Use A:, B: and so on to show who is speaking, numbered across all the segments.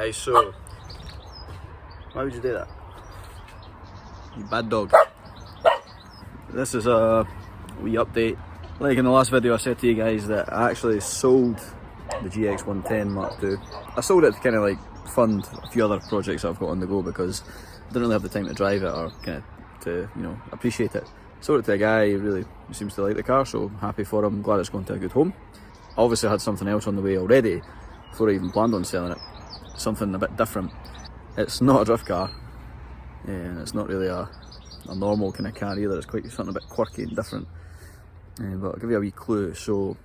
A: guys, so why would you do that? You bad dog. This is a wee update. Like in the last video I said to you guys that I actually sold the GX 110 Mark II. I sold it to kind of like fund a few other projects that I've got on the go because I didn't really have the time to drive it or kind of to, you know, appreciate it. Sold it to a guy who really seems to like the car, so happy for him, glad it's going to a good home. I obviously had something else on the way already before I even planned on selling it. Something a bit different. It's not a drift car, and it's not really a normal kind of car either. It's quite something a bit quirky and different. But I'll give you a wee clue. So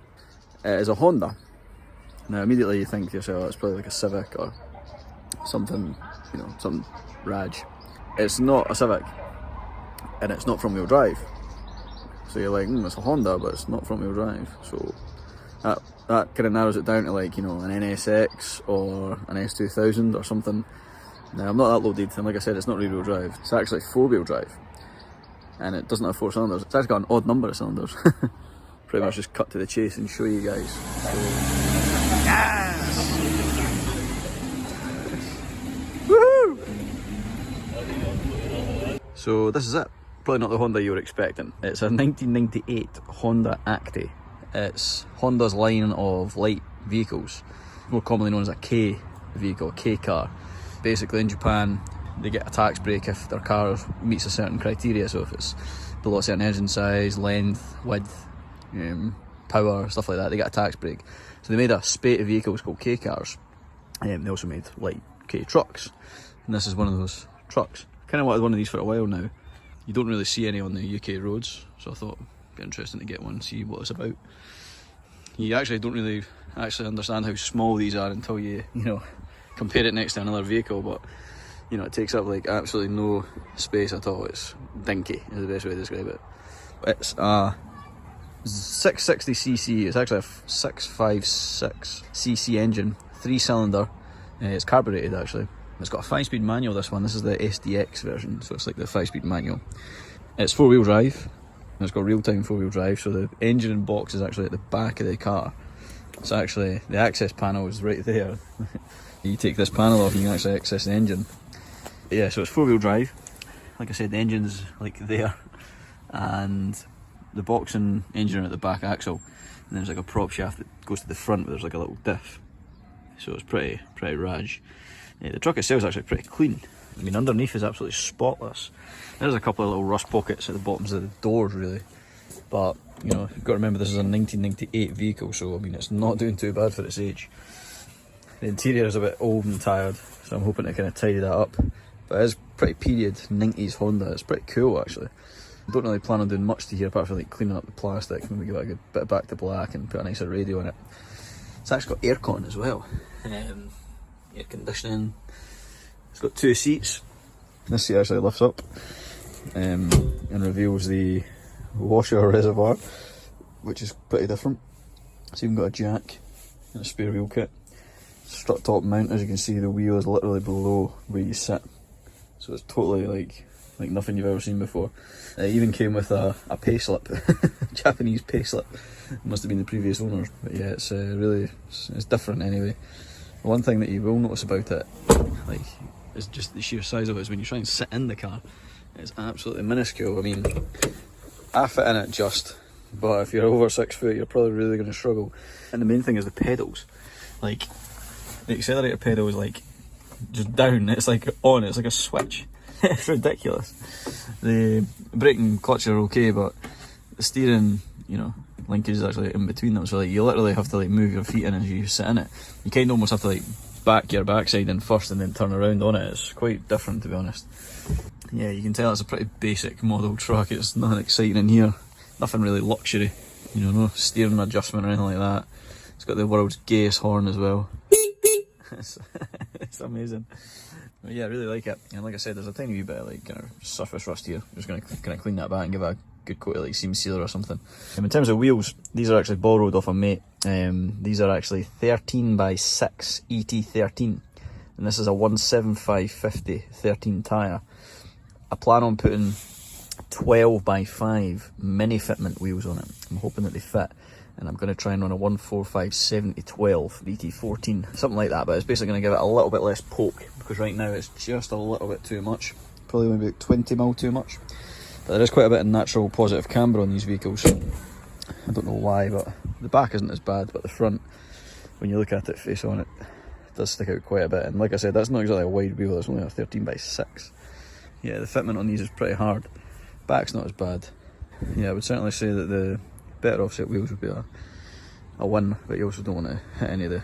A: it is a Honda. Now immediately you think to yourself, it's probably like a Civic or something, you know, something Raj. It's not a Civic, and it's not front wheel drive. So you're like, it's a Honda, but it's not front wheel drive. So that kind of narrows it down to like, you know, an NSX or an S2000 or something. Now I'm not that loaded, and like I said, it's not rear wheel drive. It's actually 4-wheel drive, and it doesn't have 4 cylinders. It's actually got an odd number of cylinders. Pretty much just cut to the chase and show you guys. So, yes! Woohoo! So this is it. Probably not the Honda you were expecting. It's a 1998 Honda Acty. It's Honda's line of light vehicles, more commonly known as a Kei vehicle, Kei Car. Basically in Japan they get a tax break if their car meets a certain criteria, so if it's below a certain engine size, length, width, power, stuff like that, they get a tax break. So they made a spate of vehicles called Kei Cars. They also made light Kei trucks, and this is one of those trucks. Kind of wanted one of these for a while now. You don't really see any on the UK roads, so I thought it'd be interesting to get one, see what it's about. You actually don't really understand how small these are until you know, compare it next to another vehicle, but you know, it takes up like absolutely no space at all. It's dinky is the best way to describe it. It's a 660cc, it's actually a 656cc engine, 3-cylinder, it's carbureted actually. It's got a 5-speed manual, this one. This is the SDX version, so it's like the 5-speed manual. It's 4-wheel drive, and it's got real-time 4-wheel drive, so the engine and box is actually at the back of the car. So actually, the access panel is right there. You take this panel off and you can actually access the engine. But yeah, so it's 4-wheel drive. Like I said, the engine's like there, and the box and engine are at the back axle. And there's like a prop shaft that goes to the front where there's like a little diff. So it's pretty Raj. Yeah, the truck itself is actually pretty clean. I mean, underneath is absolutely spotless. There's a couple of little rust pockets at the bottoms of the doors, really. But, you know, you've got to remember this is a 1998 vehicle, so, I mean, it's not doing too bad for its age. The interior is a bit old and tired, so I'm hoping to kind of tidy that up. But it is pretty period 90s Honda. It's pretty cool, actually. I don't really plan on doing much to here apart from like cleaning up the plastic, maybe give it a good bit back to black and put a nicer radio in it. It's actually got aircon as well. Air conditioning. It's got 2 seats. This seat actually lifts up and reveals the washer reservoir, which is pretty different. It's even got a jack and a spare wheel kit. Strut top mount, as you can see, the wheel is literally below where you sit, so it's totally like nothing you've ever seen before. It even came with a pay slip, Japanese pay slip. Must have been the previous owners, but yeah, it's really it's different anyway. One thing that you will notice about it, like, is just the sheer size of it. Is when you try and sit in the car, it's absolutely minuscule. I mean, I fit in it just, but if you're over 6 foot, you're probably really going to struggle. And the main thing is the pedals. Like, the accelerator pedal is like just down. It's like on. It's like a switch. It's ridiculous. The brake and clutch are okay, but the steering, you know, linkage is actually in between them, so like you literally have to like move your feet in as you sit in it. You kind of almost have to like back your backside in first and then turn around on it. It's quite different, to be honest. Yeah, you can tell it's a pretty basic model truck. It's nothing exciting in here, nothing really luxury, you know, no steering adjustment or anything like that. It's got the world's gayest horn as well. It's amazing. But yeah, I really like it. And like I said, there's a tiny wee bit of like kind of surface rust here. I'm just going to kind of clean that back and give it a good coat of like seam sealer or something. In terms of wheels, these are actually borrowed off a mate. These are actually 13x6 ET13, and this is a 175/50 13 tyre. I plan on putting 12x5 mini fitment wheels on it. I'm hoping that they fit. and I'm going to try and run a 145 7012 VT14, something like that, but it's basically going to give it a little bit less poke, because right now it's just a little bit too much, probably maybe about 20 mil too much. But there is quite a bit of natural positive camber on these vehicles. I don't know why, but the back isn't as bad, but the front, when you look at it face on, it does stick out quite a bit. And like I said, that's not exactly a wide wheel, that's only a 13x6. Yeah, the fitment on these is pretty hard. Back's not as bad. Yeah, I would certainly say that the better offset wheels would be a win, but you also don't want to hit any of the,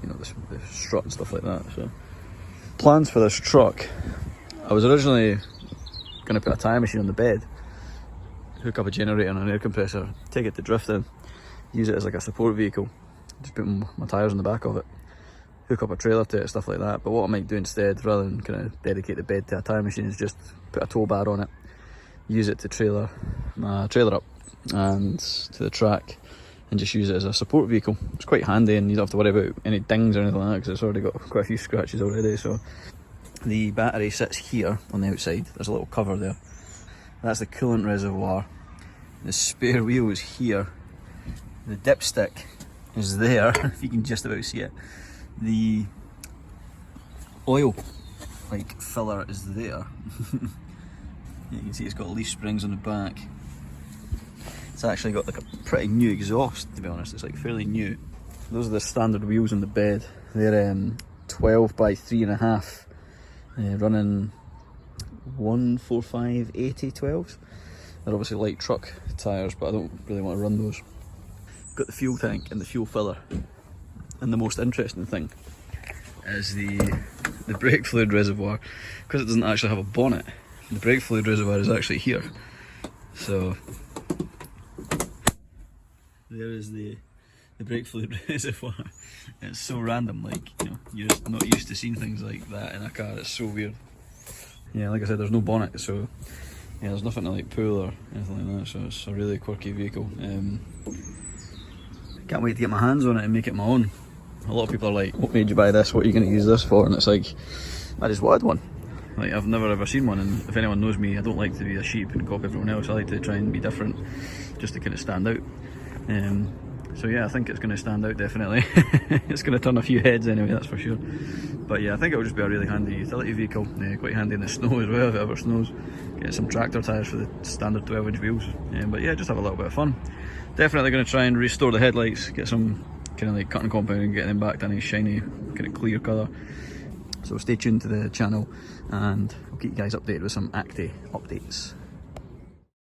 A: you know, the strut and stuff like that. So, plans for this truck, I was originally going to put a tyre machine on the bed, hook up a generator and an air compressor, take it to drifting, use it as like a support vehicle, just put my tyres on the back of it, hook up a trailer to it, stuff like that. But what I might do instead, rather than kind of dedicate the bed to a tyre machine, is just put a tow bar on it, use it to trailer my trailer up and to the track, and just use it as a support vehicle. It's quite handy, and you don't have to worry about any dings or anything like that, because it's already got quite a few scratches already. So the battery sits here on the outside, there's a little cover there. That's the coolant reservoir. The spare wheel is here. The dipstick is there, if you can just about see it. The oil like filler is there. You can see it's got leaf springs on the back. It's actually got like a pretty new exhaust, to be honest. It's like fairly new. Those are the standard wheels on the bed. They're 12 by 3.5, running 145 80 12s. They're obviously light truck tyres, but I don't really want to run those. Got the fuel tank and the fuel filler. And the most interesting thing is the brake fluid reservoir. Because it doesn't actually have a bonnet, the brake fluid reservoir is actually here. So there is the brake fluid reservoir. It's so random, like, you know, you're just not used to seeing things like that in a car. It's so weird. Yeah, like I said, there's no bonnet, so yeah, there's nothing to like pull or anything like that, so it's a really quirky vehicle. Can't wait to get my hands on it and make it my own. A lot of people are like, what made you buy this? What are you going to use this for? And it's like, I just wanted one. Like, I've never ever seen one, and if anyone knows me, I don't like to be a sheep and copy everyone else. I like to try and be different, just to kind of stand out. So yeah, I think it's going to stand out, definitely. It's going to turn a few heads anyway, that's for sure. But yeah, I think it will just be a really handy utility vehicle, quite handy in the snow as well, if it ever snows. Get some tractor tyres for the standard 12-inch wheels. But yeah, just have a little bit of fun. Definitely going to try and restore the headlights, get some kind of like cutting compound and getting them back to a nice shiny kind of clear colour. So stay tuned to the channel, and I'll keep you guys updated with some Acty updates.